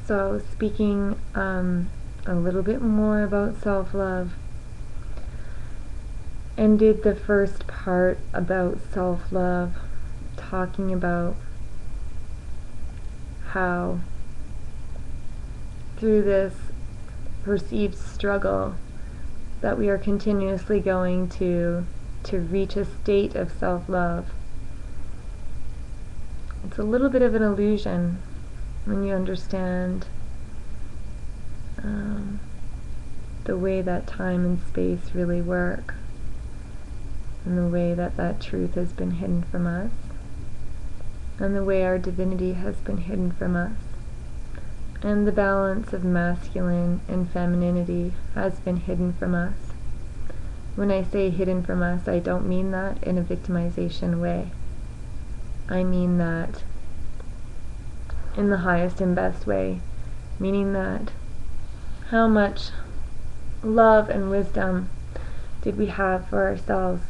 So speaking a little bit more about self-love, ended the first part about self-love talking about how through this perceived struggle that we are continuously going to reach a state of self-love. It's a little bit of an illusion when you understand the way that time and space really work, and the way that truth has been hidden from us, and the way our divinity has been hidden from us, and the balance of masculine and femininity has been hidden from us. When I say hidden from us, I don't mean that in a victimization way. I mean that in the highest and best way, meaning that how much love and wisdom did we have for ourselves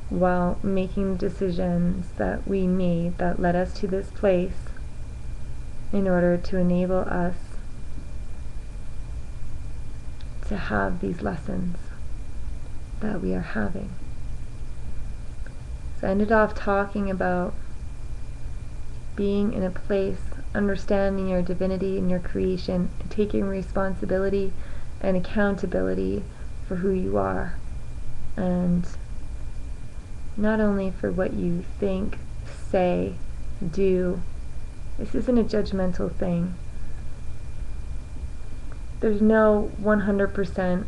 while making decisions that we made that led us to this place in order to enable us to have these lessons that we are having. So I ended off talking about being in a place, understanding your divinity and your creation, and taking responsibility and accountability for who you are, and not only for what you think, say, do. This isn't a judgmental thing. There's no 100%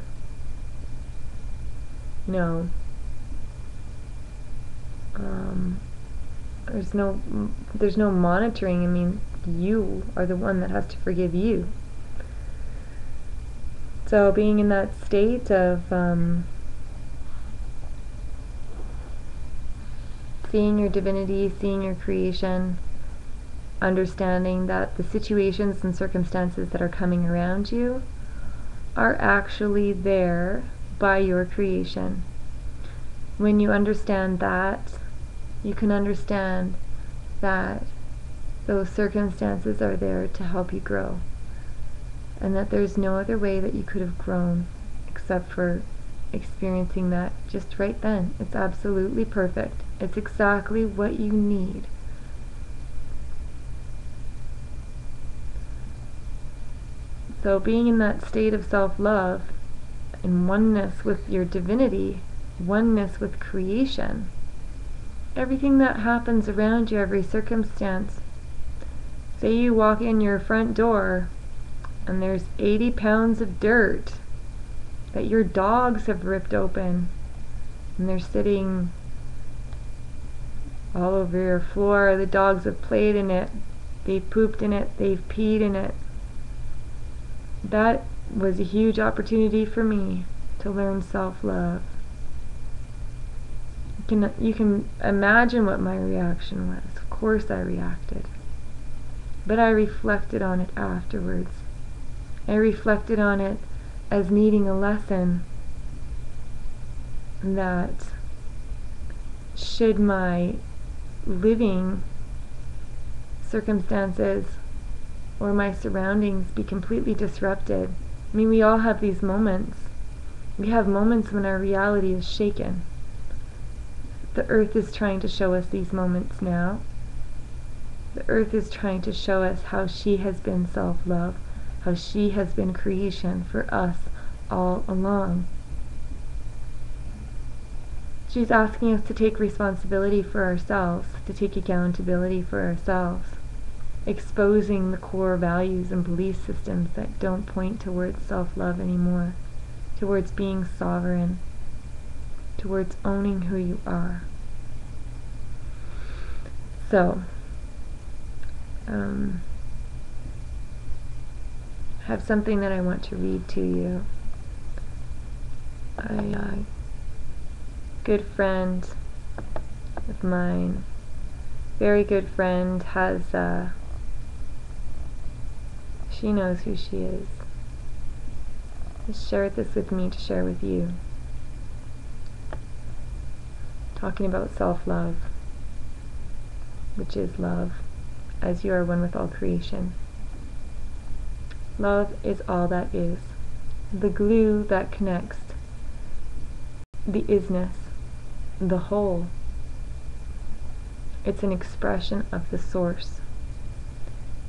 no. There's no monitoring. I mean, you are the one that has to forgive you. So being in that state of seeing your divinity, seeing your creation, understanding that the situations and circumstances that are coming around you are actually there by your creation. When you understand that, you can understand that those circumstances are there to help you grow, and that there's no other way that you could have grown except for experiencing that just right then. It's absolutely perfect. It's exactly what you need. So being in that state of self-love and oneness with your divinity, oneness with creation, everything that happens around you, every circumstance. Say you walk in your front door and there's 80 pounds of dirt that your dogs have ripped open, and they're sitting all over your floor. The dogs have played in it, they've pooped in it, they've peed in it. That was a huge opportunity for me to learn self-love. You can imagine what my reaction was. Of course I reacted. But I reflected on it afterwards. I reflected on it as needing a lesson that should my living circumstances or my surroundings be completely disrupted. I mean, we all have these moments. We have moments when our reality is shaken. The earth is trying to show us these moments now. The earth is trying to show us how she has been self-love, how she has been creation for us all along. She's asking us to take responsibility for ourselves, to take accountability for ourselves, exposing the core values and belief systems that don't point towards self-love anymore, towards being sovereign, towards owning who you are. So, have something that I want to read to you. A good friend of mine, very good friend, has, she knows who she is. Just shared this with me to share with you. Talking about self-love, which is love, as you are one with all creation. Love is all that is, the glue that connects, the isness, the whole. It's an expression of the source.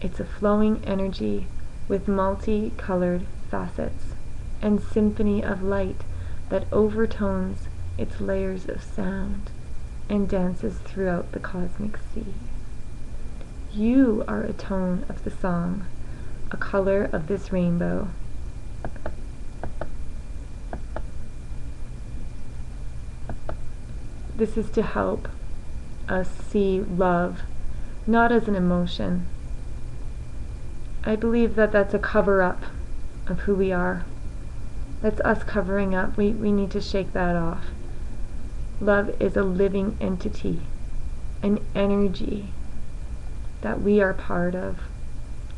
It's a flowing energy with multi-colored facets and symphony of light that overtones its layers of sound and dances throughout the cosmic sea. You are a tone of the song, a color of this rainbow. This is to help us see love not as an emotion. I believe that that's a cover-up of who we are. That's us covering up. We need to shake that off. Love is a living entity, an energy that we are part of.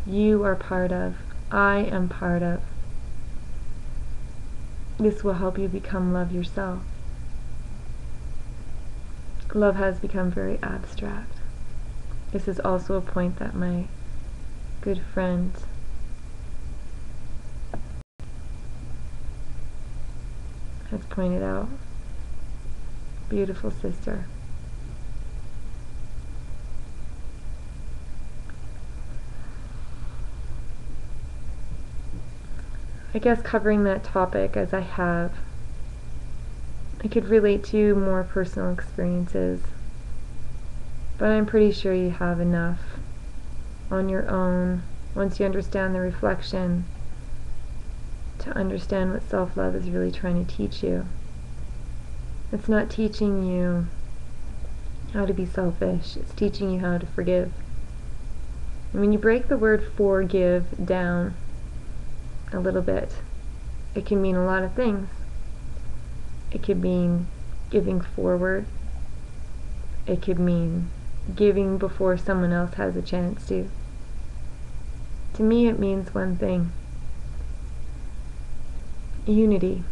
You are part of. I am part of. This will help you become love yourself. Love has become very abstract. This is also a point that my good friend has pointed out. Beautiful sister. I guess covering that topic as I have, I could relate to more personal experiences, but I'm pretty sure you have enough on your own once you understand the reflection to understand what self-love is really trying to teach you. It's not teaching you how to be selfish, it's teaching you how to forgive. And when you break the word forgive down a little bit, it can mean a lot of things. It could mean giving forward. It could mean giving before someone else has a chance to. To me, it means one thing: unity.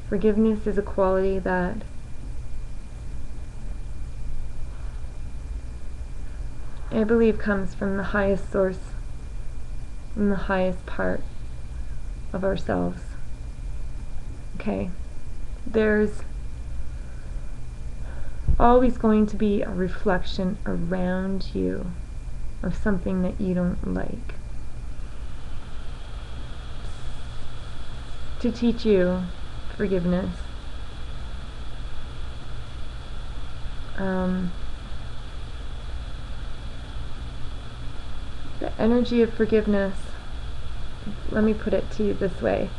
Forgiveness is a quality that I believe comes from the highest source, from the highest part of ourselves. Okay? There's always going to be a reflection around you of something that you don't like, to teach you forgiveness. The energy of forgiveness, let me put it to you this way.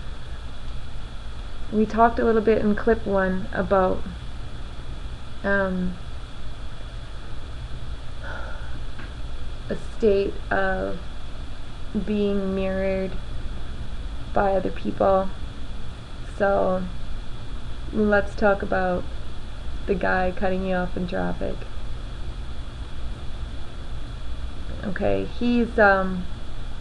We talked a little bit in clip 1 about a state of being mirrored by other people. So let's talk about the guy cutting you off in traffic. Okay, he's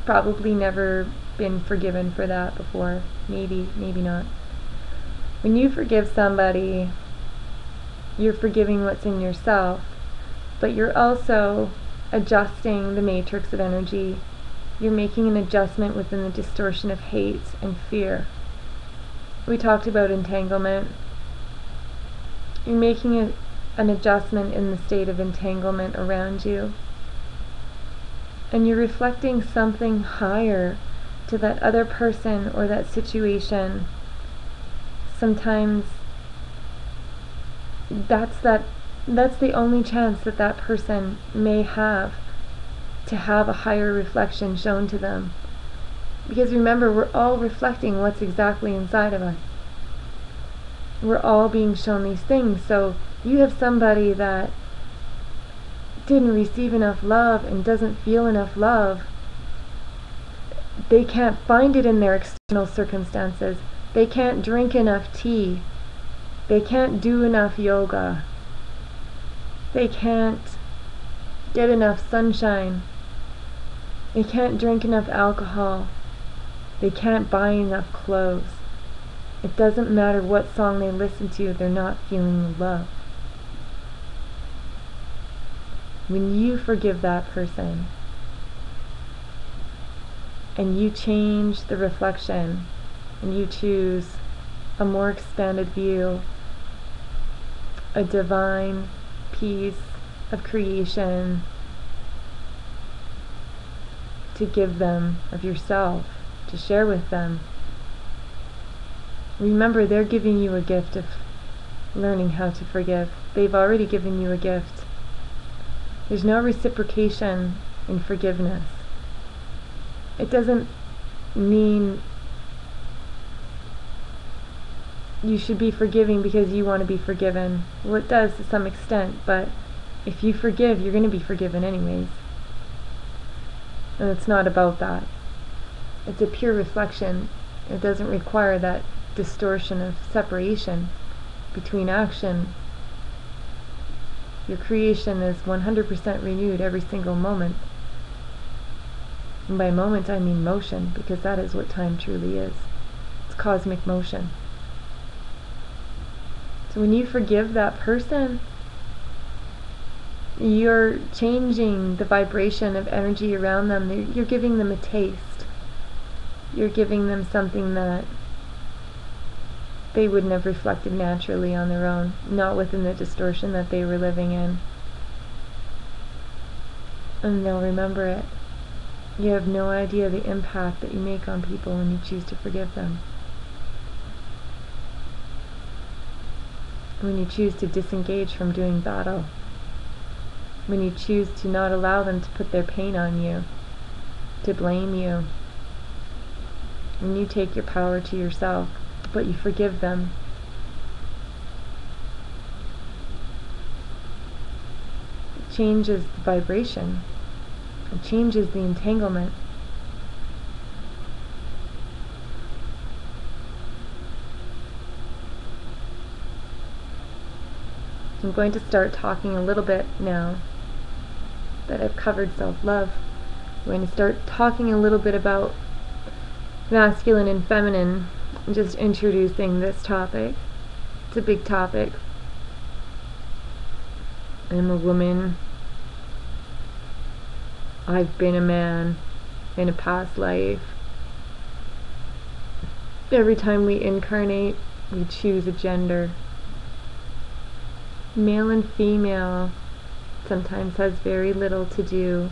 probably never been forgiven for that before. Maybe not. When you forgive somebody, you're forgiving what's in yourself, but you're also adjusting the matrix of energy. You're making an adjustment within the distortion of hate and fear. We talked about entanglement. You're making an adjustment in the state of entanglement around you. And you're reflecting something higher to that other person or that situation. Sometimes that's the only chance that person may have to have a higher reflection shown to them. Because remember, we're all reflecting what's exactly inside of us. We're all being shown these things. So you have somebody that didn't receive enough love and doesn't feel enough love. They can't find it in their external circumstances. They can't drink enough tea. They can't do enough yoga. They can't get enough sunshine. They can't drink enough alcohol. They can't buy enough clothes. It doesn't matter what song they listen to, they're not feeling the love. When you forgive that person, and you change the reflection, and you choose a more expanded view, a divine piece of creation to give them of yourself, to share with them. Remember, they're giving you a gift of learning how to forgive. They've already given you a gift. There's no reciprocation in forgiveness. It doesn't mean you should be forgiving because you want to be forgiven. Well, it does to some extent, but if you forgive, you're going to be forgiven anyways. And it's not about that. It's a pure reflection. It doesn't require that distortion of separation between action. Your creation is 100% renewed every single moment. And by moment I mean motion, because that is what time truly is. It's cosmic motion. So when you forgive that person, you're changing the vibration of energy around them. You're giving them a taste. You're giving them something that they wouldn't have reflected naturally on their own, not within the distortion that they were living in. And they'll remember it. You have no idea the impact that you make on people when you choose to forgive them. When you choose to disengage from doing battle. When you choose to not allow them to put their pain on you, to blame you. When you take your power to yourself, but you forgive them. It changes the vibration. It changes the entanglement. I'm going to start talking a little bit now that I've covered self-love. I'm going to start talking a little bit about masculine and feminine, just introducing this topic. It's a big topic. I'm a woman. I've been a man in a past life. Every time we incarnate, we choose a gender. Male and female sometimes has very little to do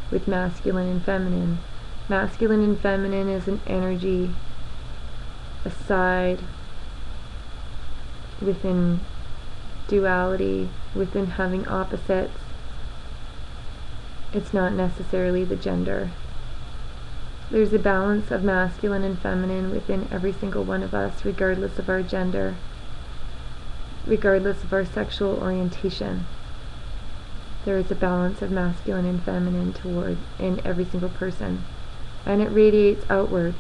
with masculine and feminine. Masculine and feminine is an energy, a side within duality, within having opposites. It's not necessarily the gender. There's a balance of masculine and feminine within every single one of us, regardless of our gender, regardless of our sexual orientation. There is a balance of masculine and feminine in every single person, and it radiates outwards.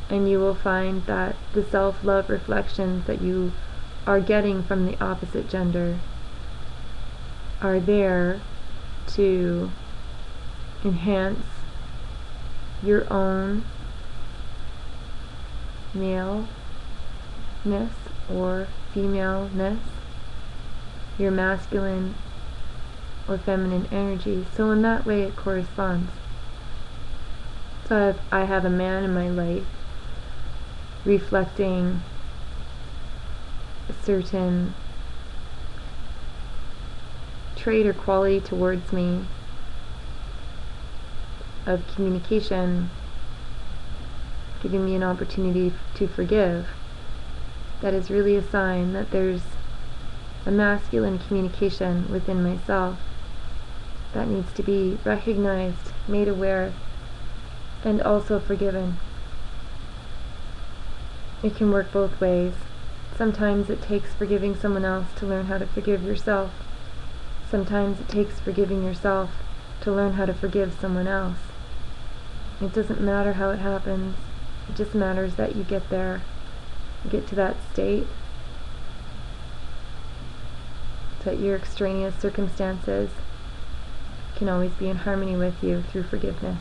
And you will find that the self-love reflections that you are getting from the opposite gender are there to enhance your own maleness or femaleness, your masculine or feminine energy. So in that way it corresponds. So if I have a man in my life reflecting a certain trait or quality towards me of communication, giving me an opportunity to forgive, that is really a sign that there's a masculine communication within myself that needs to be recognized, made aware, and also forgiven. It can work both ways. Sometimes it takes forgiving someone else to learn how to forgive yourself. Sometimes it takes forgiving yourself to learn how to forgive someone else. It doesn't matter how it happens. It just matters that you get there. You get to that state. That your extraneous circumstances can always be in harmony with you through forgiveness.